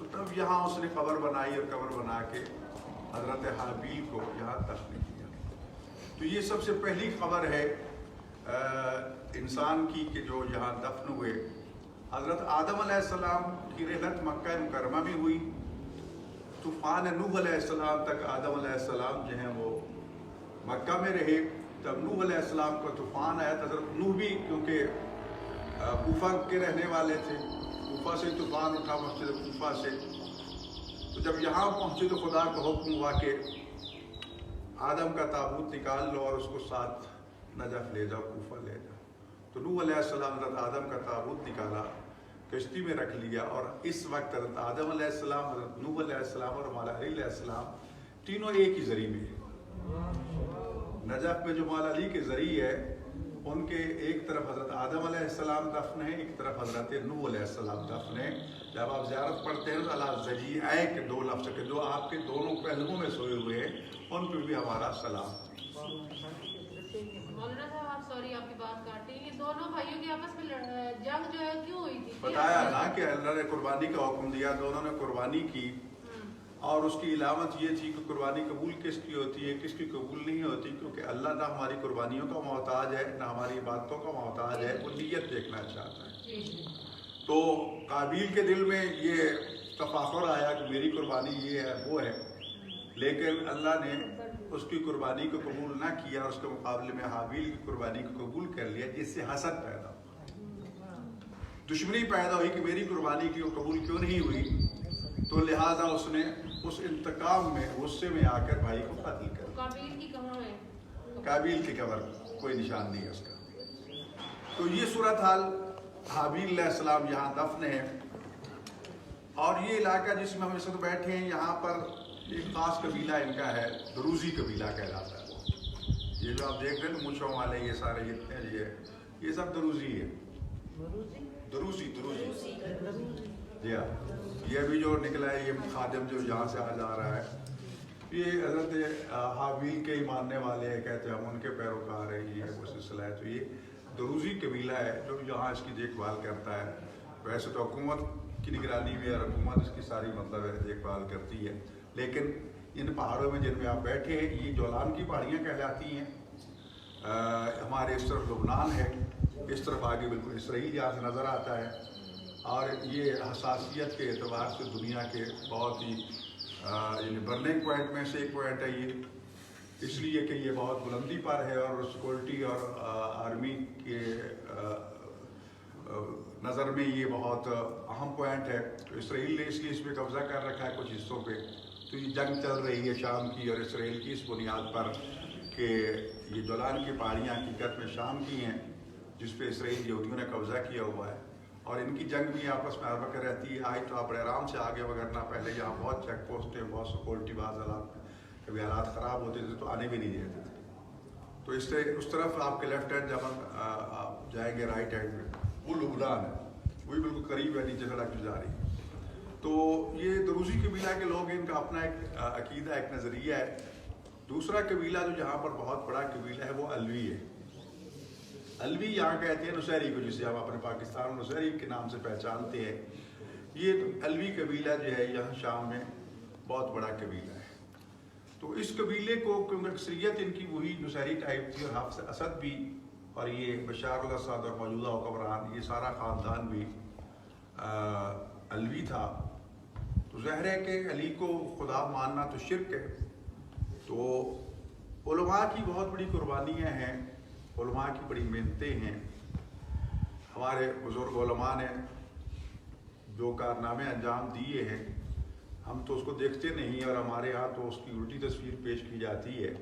تو تب یہاں اس نے قبر بنائی اور قبر بنا کے حضرت حابیل کو یہاں دفن کیا. تو یہ سب سے پہلی خبر ہے انسان کی کہ جو یہاں دفن ہوئے. حضرت آدم علیہ السلام کی رحلت مکہ مکرمہ میں ہوئی. طوفان نوح علیہ السلام تک آدم علیہ السلام جو ہیں وہ مکہ میں رہے. جب نوح علیہ السلام کا طوفان آیا تو حضرت نوح بھی کیونکہ کوفہ کے رہنے والے تھے, کوفہ سے طوفان اٹھا, مسجد کوفہ سے. تو جب یہاں پہنچے تو خدا کا حکم ہوا کہ آدم کا تابوت نکال لو اور اس کو ساتھ نجف لے جاؤ, کوفہ لے جاؤ. تو نوح علیہ السلام حضرت آدم کا تابوت نکالا, کشتی میں رکھ لیا, اور اس وقت حضرت آدم علیہ السلام, حضرت نوح علیہ السلام اور مولا علی علیہ السلام تینوں ایک ہی ذریعے میں ہیں. نجف میں جو مولا علی کے ذریعے ہے ان کے ایک طرف حضرت آدم علیہ السلام دفن ہے, ایک طرف حضرت نوح علیہ السلام دفن ہے. جب آپ زیارت پڑھتے ہیں تو اللہ ذجیع کے دو لفظ کے جو آپ کے دونوں پہلوؤں میں سوئے ہوئے ہیں ان پہ بھی ہمارا سلام. مولانا صاحب آپ سوری آپ کی بات کاٹی, یہ دونوں بھائیوں کی آپس میں جنگ جو ہے کیوں ہوئی تھی؟ بتایا نا کہ اللہ نے قربانی کا حکم دیا, دونوں نے قربانی کی, اور اس کی علامت یہ تھی کہ قربانی قبول کس کی ہوتی ہے, کس کی قبول نہیں ہوتی, کیونکہ اللہ نہ ہماری قربانیوں کا محتاج ہے نہ ہماری عبادتوں کا محتاج ہے, وہ نیت دیکھنا چاہتا ہے. تو قابیل کے دل میں یہ تفاخر آیا کہ میری قربانی یہ ہے وہ ہے, لیکن اللہ نے اس کی قربانی کو قبول نہ کیا, اور اس کے مقابلے میں حابیل کی قربانی کو قبول کر لیا, جس سے حسد پیدا ہوا, دشمنی پیدا ہوئی کہ میری قربانی کی وہ قبول کیوں نہیں ہوئی. تو لہٰذا اس نے اس انتقام میں غصے میں آ کر بھائی کو قتل کر. قابیل کی کہاں ہے؟ قابیل کی قبر کوئی نشان نہیں ہے اس کا. تو یہ صورتحال, حابیل علیہ السلام یہاں دفن ہے, اور یہ علاقہ جس میں ہم اس وقت بیٹھے ہیں یہاں پر ایک خاص قبیلہ ان کا ہے, دروزی قبیلہ کہلاتا ہے. یہ جو آپ دیکھ رہے ہیں مونچھوں والے یہ سارے جتنے یہ سب دروزی ہے. دروزی جی ہاں, یہ ابھی جو نکلا ہے یہ خادم جو یہاں سے آ جا رہا ہے, یہ حضرت حابیل کے ہی ماننے والے ہیں, کہتے ہیں ہم ان کے پیروکار ہیں, یہ وہ سلسلہ ہے. تو یہ دروزی قبیلہ ہے جو یہاں اس کی دیکھ بھال کرتا ہے. ویسے تو حکومت کی نگرانی میں اور حکومت اس کی ساری مطلب ہے دیکھ بھال کرتی ہے, لیکن ان پہاڑوں میں جن میں آپ بیٹھے ہیں یہ جولان کی پہاڑیاں کہلاتی ہیں. ہمارے اس طرف لبنان ہے, اس طرف آگے بالکل اسرائیل یہاں سے نظر آتا ہے, اور یہ حساسیت کے اعتبار سے دنیا کے بہت ہی یعنی برننگ پوائنٹ میں سے ایک پوائنٹ ہے یہ, اس لیے کہ یہ بہت بلندی پر ہے, اور سیکورٹی اور آرمی کے نظر میں یہ بہت اہم پوائنٹ ہے. تو اسرائیل نے اس لیے اس پہ قبضہ کر رکھا ہے کچھ حصوں پہ. تو یہ جنگ چل رہی ہے شام کی اور اسرائیل کی اس بنیاد پر کہ یہ جولان کی پہاڑیاں حقیقت میں شام کی ہیں, جس پہ اسرائیل یہودیوں نے قبضہ کیا ہوا ہے, اور ان کی جنگ بھی آپس میں ہر وقت رہتی ہے. آج تو آپ بڑے آرام سے آگے وغیرہ, پہلے یہاں بہت چیک پوسٹ ہیں, بہت سیکورٹی, بعض حالات کبھی حالات خراب ہوتے تھے تو آنے بھی نہیں دیتے تھے. تو اس سے اس طرف آپ کے لیفٹ ہینڈ جب آپ جائیں گے رائٹ ہینڈ میں وہ لبنان ہے, وہی بالکل قریب ہے, نیچے سڑک جو جا رہی ہے. تو یہ دروزی قبیلہ کے لوگ, ان کا اپنا ایک عقیدہ, ایک نظریہ ہے. دوسرا قبیلہ جو جہاں پر بہت بڑا قبیلہ ہے وہ الوی ہے. الوی یہاں کہتے ہیں نصیری کو, جسے ہم اپنے پاکستان نصیری کے نام سے پہچانتے ہیں. یہ الوی قبیلہ جو ہے یہاں شام میں بہت بڑا قبیلہ ہے. تو اس قبیلے کو کیونکہ اکثریت ان کی وہی نصیری ٹائپ تھی, اور حافظ اسد بھی, اور یہ بشار الاسد اور موجودہ حکمران, یہ سارا خاندان بھی الوی تھا. تو ظاہر ہے کہ علی کو خدا ماننا تو شرک ہے. تو علماء کی بہت بڑی قربانیاں ہیں, علماء کی بڑی محنتیں ہیں. ہمارے بزرگ علماء نے جو کارنامے انجام دیے ہیں ہم تو اس کو دیکھتے نہیں, اور ہمارے ہاں تو اس کی الٹی تصویر پیش کی جاتی ہے.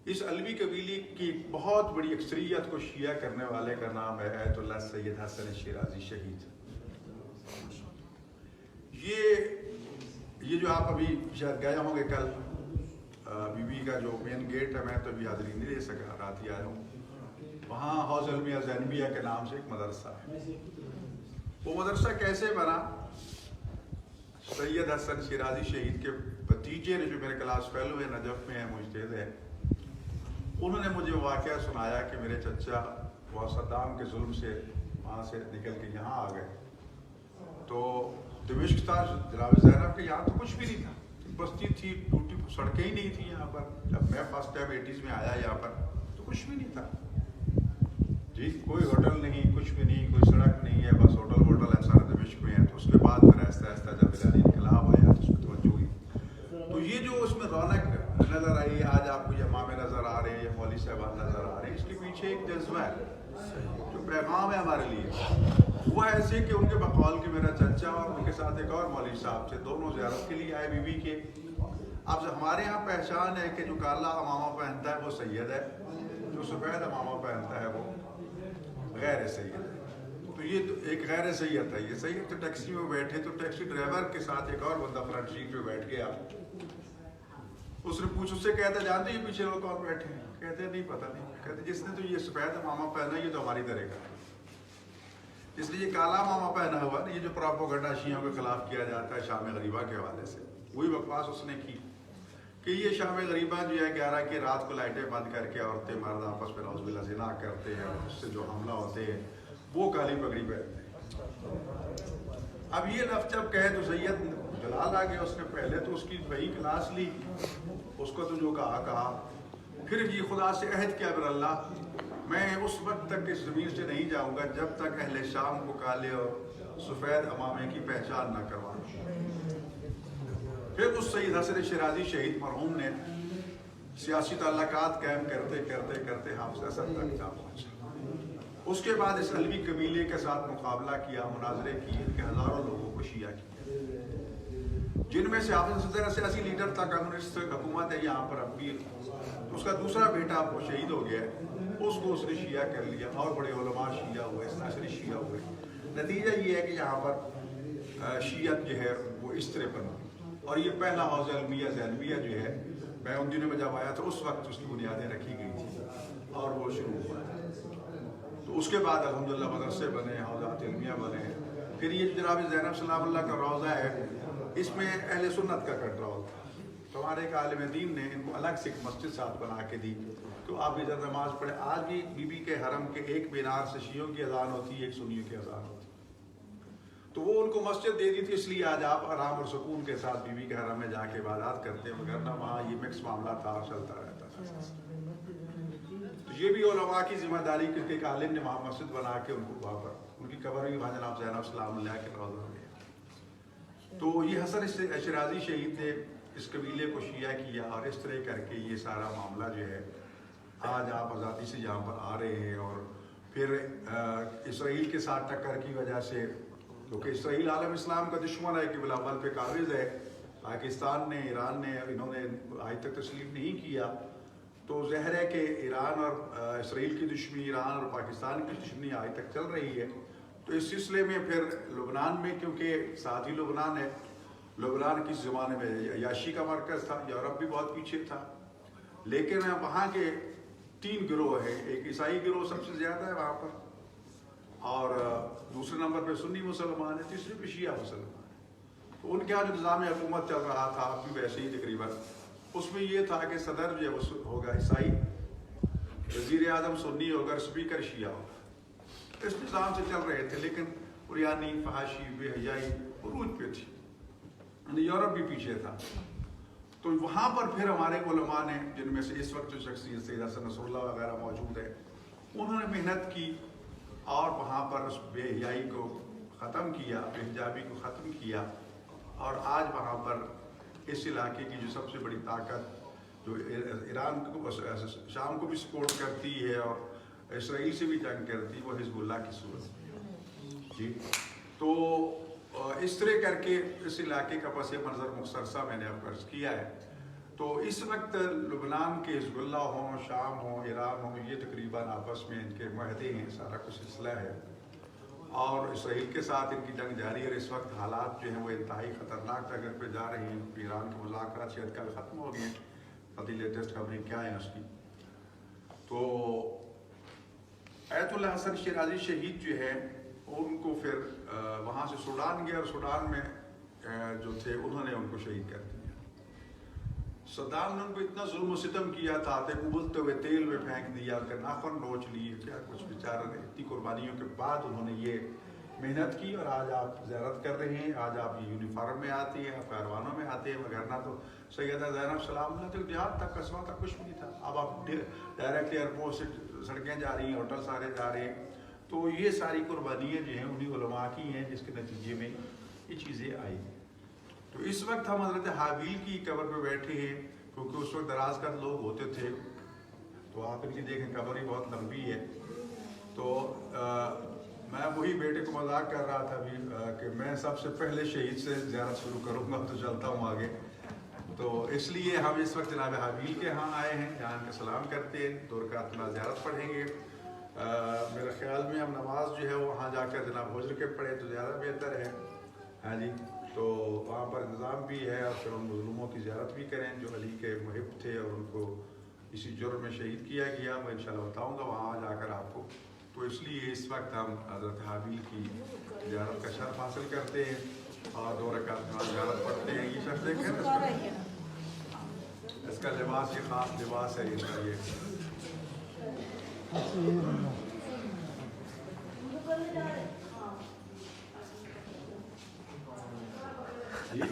اس الوی قبیلے کی بہت بڑی اکثریت کو شیعہ کرنے والے کا نام ہے ایت اللہ سید حسن شیرازی شہید. یہ جو آپ ابھی شاید گئے ہوں گے کل, بی بی کا جو مین گیٹ ہے, میں تو ابھی حاضری نہیں دے سکا, رات ہی آیا ہوں. وہاں حوض علمیہ زینبیہ کے نام سے ایک مدرسہ ہے. وہ مدرسہ کیسے بنا؟ سید حسن شیرازی شہید کے بھتیجے نے, جو میرے کلاس فیلو ہیں, نجف میں ہیں, مجتہد ہیں, انہوں نے مجھے واقعہ سنایا کہ میرے چچا وہ صدام کے ظلم سے وہاں سے نکل کے یہاں آ گئے. تو دمشق تھا جناب زینب کے، یہاں تو کچھ بھی نہیں تھا، بستی تھی، ٹوٹی سڑکیں ہی نہیں تھیں یہاں پر. جب میں فرسٹ ٹائم 80s میں آیا یہاں پر تو کچھ بھی نہیں تھا جی، کوئی ہوٹل نہیں، کچھ بھی نہیں، کوئی سڑک نہیں ہے، بس ہوٹل ہے سارے دمشق میں ہے. تو اس کے بعد پھر آہستہ آہستہ جب ہلالی انقلاب آیا تو اس میں توجہ ہوئی. تو یہ جو اس میں رونق نظر آئی، آج آپ کو یہ امامے نظر آ رہے ہیں، یہ مولوی صاحبان نظر آ رہے ہیں، اس کے پیچھے ایک جذبہ ہے جو پیغام ہے ہمارے لیے. وہ ایسے کہ ان کے بقول کے میرا چچا اور ان کے ساتھ ایک اور مولوی صاحب تھے، دونوں زیارت کے لیے آئے بی بی کے. اب ہمارے یہاں پہچان ہے کہ جو کالا امامہ پہنتا ہے وہ سید ہے، جو سفید امامہ پہنتا ہے وہ غیر سید ہے. تو یہ ایک غیر سید ہے. یہ سید تو ٹیکسی میں بیٹھے تو ٹیکسی ڈرائیور کے ساتھ ایک اور بندہ فرنٹ سیٹ پہ بیٹھ گیا. اس نے پوچھ، اس سے کہتا جانتے یہ پیچھے لوگ کون بیٹھے ہیں؟ کہتے نہیں پتہ نہیں. کہتے جس نے تو یہ سفید امامہ پہنا یہ تو ہماری طرح کا ہے، اس لیے یہ کالا امامہ پہنا ہوا نا، یہ جو پراپوگنڈا شیعوں کے خلاف کیا جاتا ہے شام غریبہ کے حوالے سے، وہی بکواس اس نے کی کہ یہ شام غریبہ جو ہے 11 کی رات کو لائٹیں بند کر کے عورتیں مرد آپس میں نعوذ باللہ زنا کرتے ہیں، اس سے جو حملہ ہوتے ہیں وہ کالی پگڑی پہنتے ہیں. اب یہ لفظ جب کہے تو سید جلال آ گیا. اس نے پہلے تو اس کی وہی کلاس لی، اس کو تو جو کہا، پھر یہ خدا سے عہد کیا بر اللہ، میں اس وقت تک اس زمین سے نہیں جاؤں گا جب تک اہل شام کو کالے اور سفید امامے کی پہچان نہ کرواؤں. پھر اس سید حسن شیرازی شہید مرحوم نے سیاسی تعلقات قائم کرتے کرتے کرتے حافظ اسد تک جا پہنچا. اس کے بعد اس علوی قبیلے کے ساتھ مقابلہ کیا، مناظرے کیے کہ ہزاروں لوگوں کو شیعہ کیا، جن میں سے حافظ اسد سیاسی لیڈر تھا، کمیونسٹ حکومت ہے یہاں پر اب بھی. اس کا دوسرا بیٹا وہ شہید ہو گیا، اس کو اس نے شیعہ کر لیا، اور بڑے علماء شیعہ ہوئے، ناصری شیعہ ہوئے. نتیجہ یہ ہے کہ یہاں پر شیعت جو ہے وہ اس طرح بنا. اور یہ پہلا حوزہ علمیہ زینویہ جو ہے، میں ان دنوں میں جب آیا تھا اس وقت اس کی بنیادیں رکھی گئی تھی اور وہ شروع ہوا. تو اس کے بعد الحمدللہ مدرسے بنے، حوزات علمیہ بنے. پھر یہ جناب زینب سلام اللہ کا روضہ ہے، اس میں اہل سنت کا کنٹرول تھا. تو ہمارے ایک عالم دین نے ان کو الگ سے ایک مسجد ساتھ بنا کے دی تو آپ ادھر نماز پڑھے. آج بھی بی بی کے حرم کے ایک مینار سے شیعوں کی اذان ہوتی ہے، ایک سنیوں کی اذان ہوتی ہے. تو وہ ان کو مسجد دے دی تھی، اس لیے آج آپ آرام اور سکون کے ساتھ بی بی کے حرم میں جا کے عبادات کرتے ہیں، مگر نہ وہاں یہ مکس معاملہ تھا اور چلتا رہتا تھا. تو یہ بھی علماء کی ذمہ داری کہ ایک عالم نے وہاں مسجد بنا کے ان کو وہاں پر ان کی قبر بھی وہاں جناب زینب سلام اللہ کے روضہ میں. تو یہ حسن شیرازی شہید نے اس قبیلے کو شیعہ کیا اور اس طرح کر کے یہ سارا معاملہ جو ہے آج آپ آزادی سے یہاں پر آ رہے ہیں. اور پھر اسرائیل کے ساتھ ٹکر کی وجہ سے، کیونکہ اسرائیل عالم اسلام کا دشمن ہے، کہ بلاول پہ قابض ہے، پاکستان نے، ایران نے، انہوں نے آج تک تسلیم نہیں کیا. تو ظاہر ہے کہ ایران اور اسرائیل کی دشمنی، ایران اور پاکستان کی دشمنی آج تک چل رہی ہے. تو اس سلسلے میں پھر لبنان میں، کیونکہ ساتھ ہی لبنان ہے، لبنان کس زمانے میں عیاشی کا مرکز تھا، یورپ بھی بہت پیچھے تھا، لیکن وہاں کے 3 گروہ ہیں. ایک عیسائی گروہ سب سے زیادہ ہے وہاں پر، اور دوسرے نمبر پہ سنی مسلمان ہے، تیسرے پہ شیعہ مسلمان ہے. تو ان کے یہاں جو نظام حکومت چل رہا تھا اب بھی ویسے ہی تقریباً، اس میں یہ تھا کہ صدر جو ہے وہ ہوگا عیسائی، وزیر اعظم سنی ہوگا، اسپیکر شیعہ ہوگا. اس نظام سے چل رہے تھے، لیکن قریانی، فحاشی، بے حیائی عروج پہ تھی، یورپ بھی پیچھے تھا. تو وہاں پر پھر ہمارے علماء نے، جن میں سے اس وقت جو شخصیت سید حسن نصر اللہ وغیرہ موجود ہے، انہوں نے محنت کی اور وہاں پر اس بے حیائی کو ختم کیا، بے حجابی کو ختم کیا. اور آج وہاں پر اس علاقے کی جو سب سے بڑی طاقت جو ایران کو، شام کو بھی سپورٹ کرتی ہے اور اسرائیل سے بھی جنگ کرتی ہے، وہ حزب اللہ کی صورت میں جی. تو اس طرح کر کے اس علاقے کا پس منظر مختصر سا میں نے اب عرض کیا ہے. تو اس وقت لبنان کے حزب اللہ ہوں، شام ہوں، ایران ہوں، یہ تقریباً آپس میں ان کے معاہدے ہیں، سارا کچھ سلسلہ ہے. اور اسرائیل کے ساتھ ان کی جنگ جاری ہے. اور اس وقت حالات جو ہیں وہ انتہائی خطرناک جگہ پہ جا رہے ہیں. ایران کے مذاکرات شاید کل ختم ہو گئے ہیں، پتہ لیٹسٹ خبریں کیا ہیں اس کی. تو آیت اللہ حسن شیرازی شہید جو ہے ان کو پھر وہاں سے سوڈان گئے، اور سوڈان میں جو تھے انہوں نے ان کو شہید کر دیا. صدام نے ان کو اتنا ظلم و ستم کیا تھا، ابلتے ہوئے تیل میں پھینک دیا، ان کے ناخن نوچ لیے، کیا کچھ بیچارہ نے. اتنی قربانیوں کے بعد انہوں نے یہ محنت کی اور آج آپ زیارت کر رہے ہیں, آج آپ یونیفارم میں آتے ہیں, آپ کاروانوں میں آتے ہیں, وغیرہ تو سیدہ زینب سلام اللہ تک دیہات تک قصبہ تک کچھ بھی نہیں تھا. اب آپ ڈائریکٹ ایئرپورٹ سے سڑکیں جا رہی ہیں, ہوٹل سارے جا رہے ہیں. تو یہ ساری قربانیاں جو ہیں انہیں علماء کی ہیں جس کے نتیجے میں یہ چیزیں آئی. تو اس وقت ہم حضرت حابیل کی قبر پہ بیٹھے ہیں کیونکہ اس وقت دراز قد لوگ ہوتے تھے. تو آپ ان کی دیکھیں قبر ہی بہت لمبی ہے. تو میں وہی بیٹے کو مذاق کر رہا تھا ابھی کہ میں سب سے پہلے شہید سے زیارت شروع کروں گا تو چلتا ہوں آگے. تو اس لیے ہم اس وقت جناب حابیل کے ہاں آئے ہیں, جہاں ان کا سلام کرتے ہیں, 2 رکعت زیارت پڑھیں گے. میرے خیال میں ہم نماز جو ہے وہاں جا کر جناب حجر کے پڑھیں تو زیادہ بہتر ہے. ہاں جی, تو وہاں پر انتظام بھی ہے اور پھر ان مظلوموں کی زیارت بھی کریں جو علی کے محب تھے اور ان کو اسی جرم میں شہید کیا گیا. میں انشاءاللہ بتاؤں گا وہاں جا کر آپ کو. تو اس لیے اس وقت ہم حضرت حابیل کی زیارت کا شرف حاصل کرتے ہیں اور 2 رکعت زیارت پڑھتے ہیں. یہ شخص دیکھیں نا, اس کا لباس یہ خاص لباس ہے اس کا. یہ